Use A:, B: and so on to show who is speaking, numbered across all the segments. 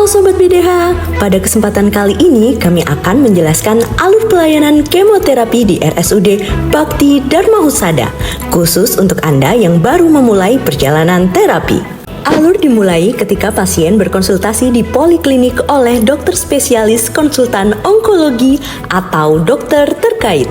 A: Halo Sobat BDH, pada kesempatan kali ini kami akan menjelaskan alur pelayanan kemoterapi di RSUD Bakti Dharma Husada, khusus untuk Anda yang baru memulai perjalanan terapi. Alur dimulai ketika pasien berkonsultasi di poliklinik oleh dokter spesialis konsultan onkologi atau dokter terkait.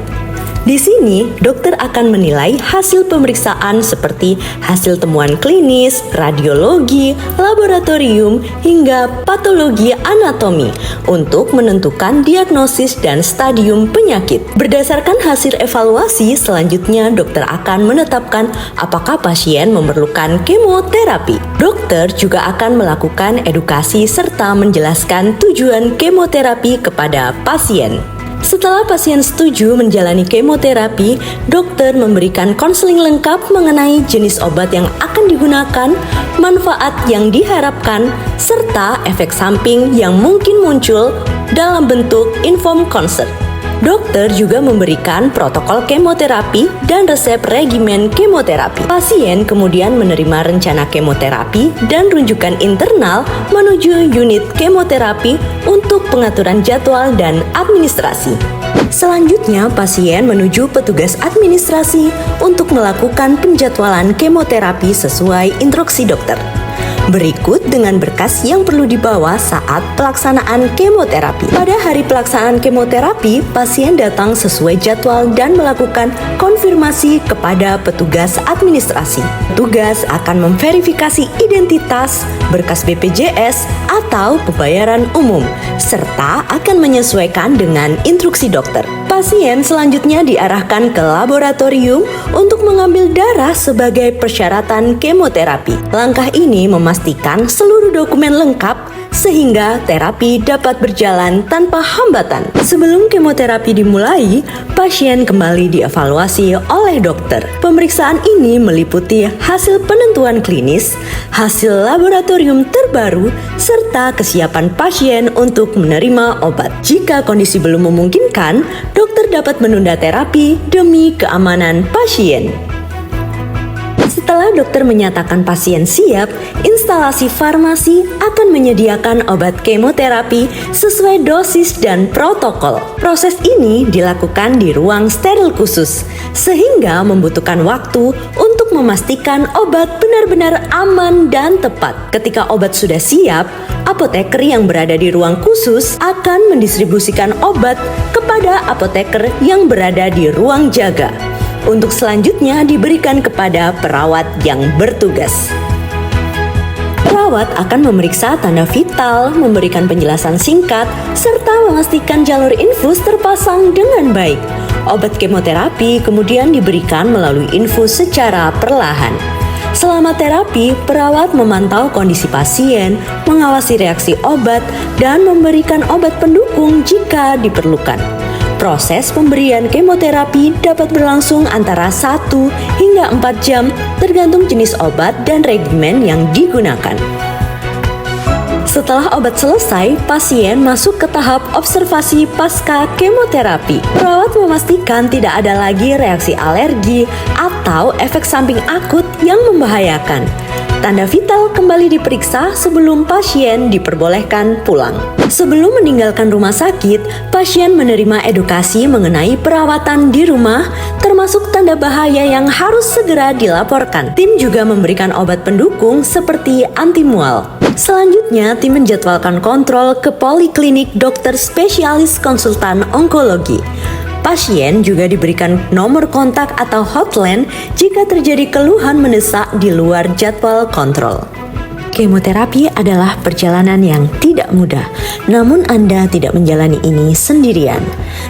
A: Di sini, dokter akan menilai hasil pemeriksaan seperti hasil temuan klinis, radiologi, laboratorium, hingga patologi anatomi untuk menentukan diagnosis dan stadium penyakit. Berdasarkan hasil evaluasi, selanjutnya dokter akan menetapkan apakah pasien memerlukan kemoterapi. Dokter juga akan melakukan edukasi serta menjelaskan tujuan kemoterapi kepada pasien. Setelah pasien setuju menjalani kemoterapi, dokter memberikan konseling lengkap mengenai jenis obat yang akan digunakan, manfaat yang diharapkan, serta efek samping yang mungkin muncul dalam bentuk inform consent. Dokter juga memberikan protokol kemoterapi dan resep regimen kemoterapi. Pasien kemudian menerima rencana kemoterapi dan rujukan internal menuju unit kemoterapi untuk pengaturan jadwal dan administrasi. Selanjutnya, pasien menuju petugas administrasi untuk melakukan penjadwalan kemoterapi sesuai instruksi dokter. Berikut dengan berkas yang perlu dibawa saat pelaksanaan kemoterapi. Pada hari pelaksanaan kemoterapi, pasien datang sesuai jadwal dan melakukan konfirmasi kepada petugas administrasi. Petugas akan memverifikasi identitas, berkas BPJS, atau pembayaran umum, serta akan menyesuaikan dengan instruksi dokter. Pasien selanjutnya diarahkan ke laboratorium untuk mengambil darah sebagai persyaratan kemoterapi. Langkah ini memastikan seluruh dokumen lengkap sehingga terapi dapat berjalan tanpa hambatan. Sebelum kemoterapi dimulai, pasien kembali dievaluasi oleh dokter. Pemeriksaan ini meliputi hasil penentuan klinis, hasil laboratorium terbaru, serta kesiapan pasien untuk menerima obat. Jika kondisi belum memungkinkan, dokter dapat menunda terapi demi keamanan pasien. Setelah dokter menyatakan pasien siap, instalasi farmasi akan menyediakan obat kemoterapi sesuai dosis dan protokol. Proses ini dilakukan di ruang steril khusus, sehingga membutuhkan waktu untuk memastikan obat benar-benar aman dan tepat. Ketika obat sudah siap, apoteker yang berada di ruang khusus akan mendistribusikan obat kepada apoteker yang berada di ruang jaga, untuk selanjutnya diberikan kepada perawat yang bertugas. Perawat akan memeriksa tanda vital, memberikan penjelasan singkat, serta memastikan jalur infus terpasang dengan baik. Obat kemoterapi kemudian diberikan melalui infus secara perlahan. Selama terapi, perawat memantau kondisi pasien, mengawasi reaksi obat, dan memberikan obat pendukung jika diperlukan. Proses pemberian kemoterapi dapat berlangsung antara 1 hingga 4 jam tergantung jenis obat dan regimen yang digunakan. Setelah obat selesai, pasien masuk ke tahap observasi pasca kemoterapi. Perawat memastikan tidak ada lagi reaksi alergi atau efek samping akut yang membahayakan. Tanda vital kembali diperiksa sebelum pasien diperbolehkan pulang. Sebelum meninggalkan rumah sakit, pasien menerima edukasi mengenai perawatan di rumah, termasuk tanda bahaya yang harus segera dilaporkan. Tim juga memberikan obat pendukung seperti antimual. Selanjutnya, tim menjadwalkan kontrol ke poliklinik dokter spesialis konsultan onkologi. Pasien juga diberikan nomor kontak atau hotline jika terjadi keluhan mendesak di luar jadwal kontrol. Kemoterapi adalah perjalanan yang tidak mudah, namun Anda tidak menjalani ini sendirian.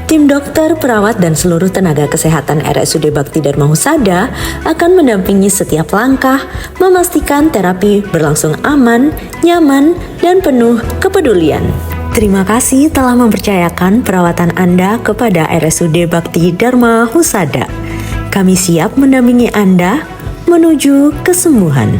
A: Tim dokter, perawat, dan seluruh tenaga kesehatan RSUD Bakti Dharma Husada akan mendampingi setiap langkah, memastikan terapi berlangsung aman, nyaman, dan penuh kepedulian. Terima kasih telah mempercayakan perawatan Anda kepada RSUD Bakti Dharma Husada. Kami siap mendampingi Anda menuju kesembuhan.